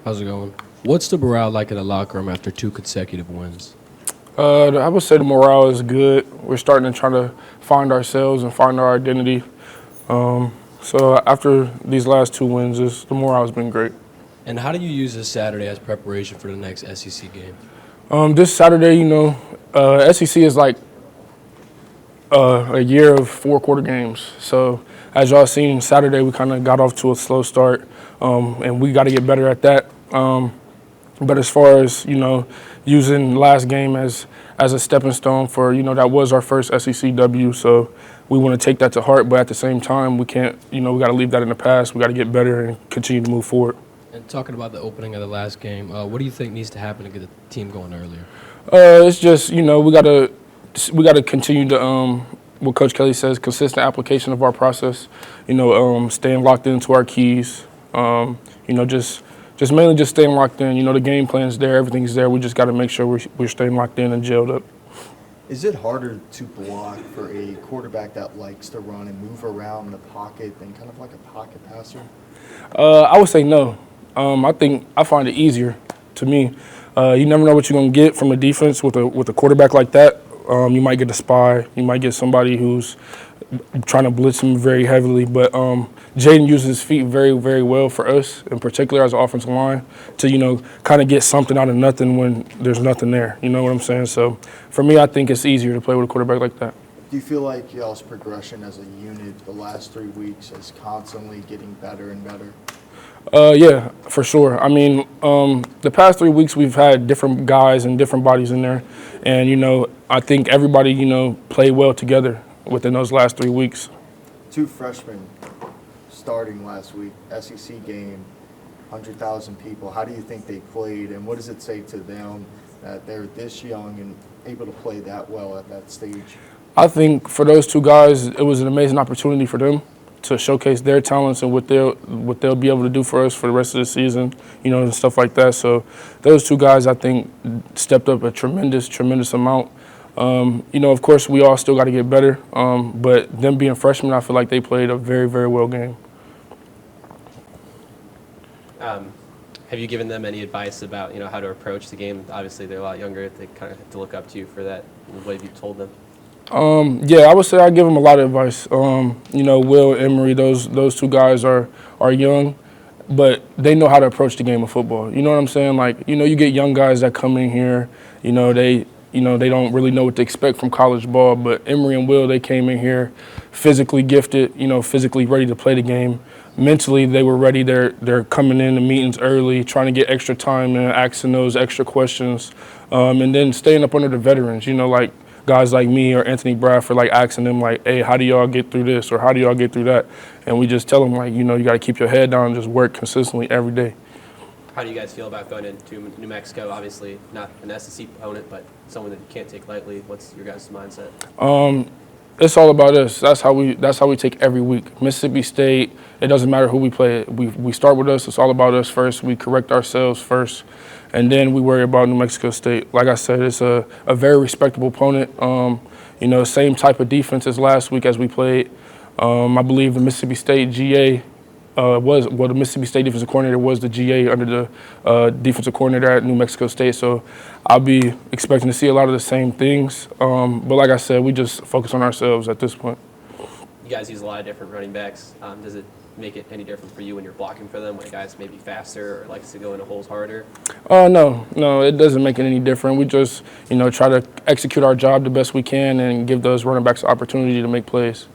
How's it going? What's the morale like in the locker room after 2 consecutive wins? I would say the morale is good. We're starting to try to find ourselves and find our identity. So after these last 2 wins, the morale has been great. And how do you use this Saturday as preparation for the next SEC game? This Saturday, SEC is like a year of 4 quarter games. So as y'all seen, Saturday we kind of got off to a slow start, and we got to get better at that. But as far as, using last game as a stepping stone for, that was our first SEC W. So we want to take that to heart. But at the same time, we can't, we got to leave that in the past. We got to get better and continue to move forward. And talking about the opening of the last game, what do you think needs to happen to get the team going earlier? It's just, we got to continue to, what Coach Kelly says, consistent application of our process, staying locked into our keys, just mainly just staying locked in. The game plan's there, everything's there. We just got to make sure we're staying locked in and gelled up. Is it harder to block for a quarterback that likes to run and move around the pocket than kind of like a pocket passer? I would say no. I find it easier to me. You never know what you're going to get from a defense with a quarterback like that. You might get a spy. You might get somebody who's trying to blitz him very heavily. But Jaden uses his feet very, very well for us, in particular as an offensive line, to, kind of get something out of nothing when there's nothing there. You know what I'm saying? So for me, I think it's easier to play with a quarterback like that. Do you feel like y'all's progression as a unit the last 3 weeks is constantly getting better and better? Yeah, for sure. I mean, the past 3 weeks we've had different guys and different bodies in there. And, I think everybody, played well together within those last 3 weeks. 2 freshmen starting last week, SEC game, 100,000 people. How do you think they played, and what does it say to them that they're this young and able to play that well at that stage? I think for those 2 guys, it was an amazing opportunity for them to showcase their talents and what they'll be able to do for us for the rest of the season, and stuff like that. So those 2 guys, I think, stepped up a tremendous amount. Of course, we all still got to get better, but them being freshmen, I feel like they played a very, very well game. Have you given them any advice about, how to approach the game? Obviously, they're a lot younger. They kind of have to look up to you for that. What have you told them? Yeah, I would say I give them a lot of advice. Will, Emery, those 2 guys are young, but they know how to approach the game of football. You know what I'm saying? Like, you get young guys that come in here, they don't really know what to expect from college ball, but Emery and Will, they came in here physically gifted, physically ready to play the game. Mentally, they were ready. They're coming in the meetings early, trying to get extra time and asking those extra questions, and then staying up under the veterans, like guys like me or Anthony Bradford, like asking them, like, hey, how do y'all get through this or how do y'all get through that? And we just tell them, like, you got to keep your head down and just work consistently every day. How do you guys feel about going into New Mexico? Obviously, not an SEC opponent, but someone that you can't take lightly. What's your guys' mindset? It's all about us. That's how we take every week. Mississippi State, it doesn't matter who we play. We start with us. It's all about us first. We correct ourselves first, and then we worry about New Mexico State. Like I said, it's a very respectable opponent. Same type of defense as last week as we played. I believe the Mississippi State GA the Mississippi State defensive coordinator was the GA under the defensive coordinator at New Mexico State. So I'll be expecting to see a lot of the same things. But like I said, we just focus on ourselves at this point. You guys use a lot of different running backs. Does it make it any different for you when you're blocking for them, when a guy's maybe faster or likes to go into holes harder? No, it doesn't make it any different. We just, try to execute our job the best we can and give those running backs the opportunity to make plays.